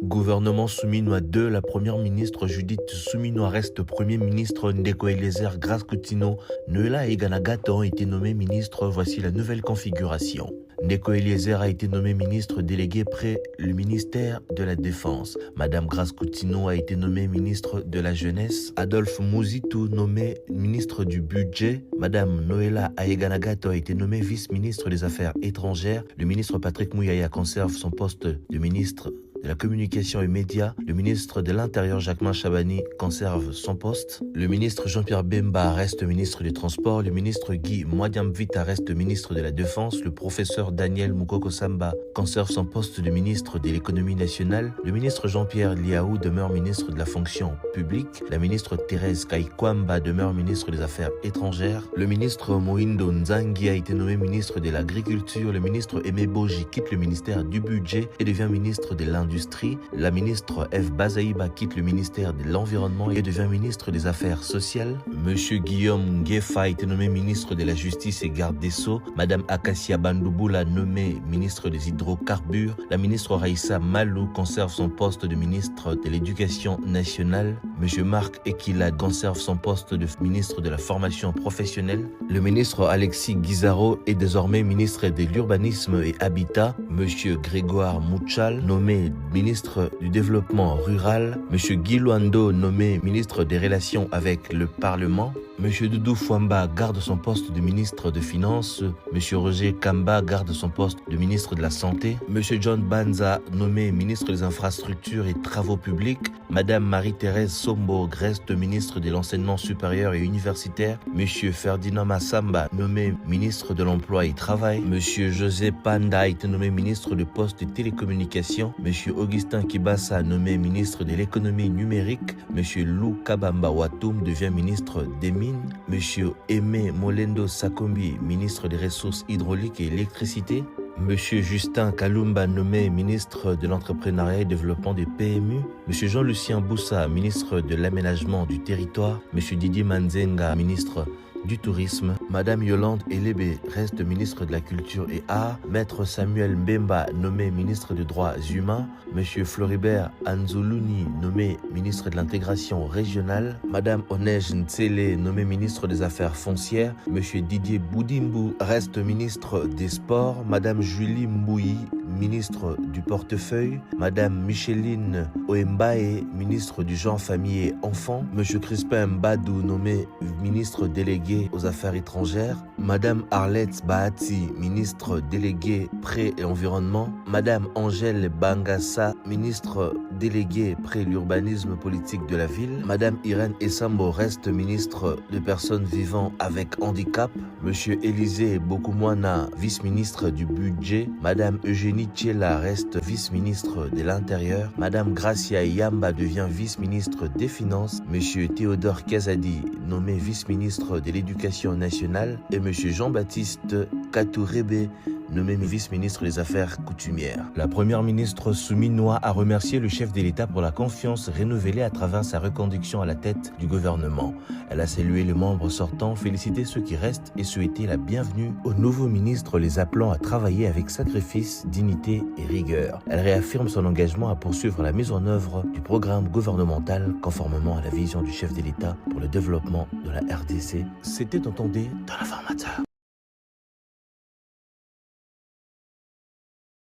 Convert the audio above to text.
Gouvernement Souminois 2, la première ministre Judith Souminois reste premier ministre. Ndeko Eliezer Grace Coutinho, Noëlla Eganagato ont été nommés ministres. Voici la nouvelle configuration. Ndeko Eliezer a été nommé ministre délégué près le ministère de la Défense. Madame Grace Coutinho a été nommée ministre de la Jeunesse. Adolphe Mouzitou nommé ministre du Budget. Madame Noëlla Eganagato a été nommée vice-ministre des Affaires étrangères. Le ministre Patrick Mouyaya conserve son poste de ministre de la Communication et Médias. Le ministre de l'Intérieur Jacquemain Chabani conserve son poste. Le ministre Jean-Pierre Bemba reste ministre des Transports. Le ministre Guy Mwadiamvita reste ministre de la Défense. Le professeur Daniel Mukoko Samba conserve son poste de ministre de l'Économie nationale. Le ministre Jean-Pierre Liaou demeure ministre de la Fonction publique. La ministre Thérèse Kaikwamba demeure ministre des Affaires étrangères. Le ministre Mohindo Nzangi a été nommé ministre de l'Agriculture. Le ministre Aimé Boji quitte le ministère du Budget et devient ministre de l'Industrie. La ministre F. Bazaïba quitte le ministère de l'Environnement et devient ministre des Affaires sociales. Monsieur Guillaume Nguefa a été nommé ministre de la Justice et garde des Sceaux. Madame Akassia Bandouboula nommée ministre des Hydrocarbures. La ministre Raïssa Malou conserve son poste de ministre de l'Éducation nationale. Monsieur Marc Ekila conserve son poste de ministre de la Formation professionnelle. Le ministre Alexis Guizaro est désormais ministre de l'Urbanisme et Habitat. Monsieur Grégoire Mouchal nommé ministre du Développement rural. Monsieur Guy Luando nommé ministre des Relations avec le Parlement. Monsieur Doudou Fouamba garde son poste de ministre de Finances. Monsieur Roger Kamba garde son poste de ministre de la Santé. Monsieur John Banza nommé ministre des Infrastructures et Travaux publics. Madame Marie-Thérèse Sombo reste ministre de l'Enseignement supérieur et universitaire. Monsieur Ferdinand Massamba nommé ministre de l'Emploi et Travail. Monsieur José Panda a été nommé ministre de Poste et Télécommunications. Monsieur Augustin Kibassa nommé ministre de l'Économie numérique. Monsieur Lou Kabamba Watoum devient ministre des Mines. Monsieur Aimé Molendo Sakombi, ministre des Ressources hydrauliques et électricité. Monsieur Justin Kalumba nommé ministre de l'Entrepreneuriat et Développement des PMU. Monsieur Jean-Lucien Boussa, ministre de l'Aménagement du Territoire. Monsieur Didier Manzenga, ministre du Tourisme. Madame Yolande Elébé reste ministre de la Culture et Arts. Maître Samuel Mbemba nommé ministre des Droits Humains. Monsieur Floribert Anzoulouni nommé ministre de l'Intégration régionale. Madame Onej Ntsele nommé ministre des Affaires foncières. Monsieur Didier Boudimbu reste ministre des Sports. Madame Julie Mbouyi ministre du Portefeuille. Madame Micheline Oembae ministre du Genre, Famille et Enfants. Monsieur Crispin Mbadou nommé ministre délégué aux Affaires étrangères. Madame Arlette Bahati, ministre déléguée Pré et Environnement. Madame Angèle Bangassa, ministre déléguée Pré l'urbanisme politique de la ville. Madame Irène Essambo reste ministre des personnes vivant avec handicap. Monsieur Élisée Bokoumouana, vice-ministre du Budget. Madame Eugénie Tchela reste vice-ministre de l'Intérieur. Madame Gracia Yamba devient vice-ministre des Finances. Monsieur Théodore Kazadi, nommé vice-ministre de l'Éducation nationale. Et Monsieur Jean-Baptiste Katourébé, nommé vice-ministre des Affaires coutumières. La première ministre Souminois a remercié le chef de l'État pour la confiance renouvelée à travers sa reconduction à la tête du gouvernement. Elle a salué les membres sortants, félicité ceux qui restent et souhaité la bienvenue aux nouveaux ministres, les appelant à travailler avec sacrifice, dignité et rigueur. Elle réaffirme son engagement à poursuivre la mise en œuvre du programme gouvernemental conformément à la vision du chef de l'État pour le développement de la RDC. C'était entendu dans l'informateur.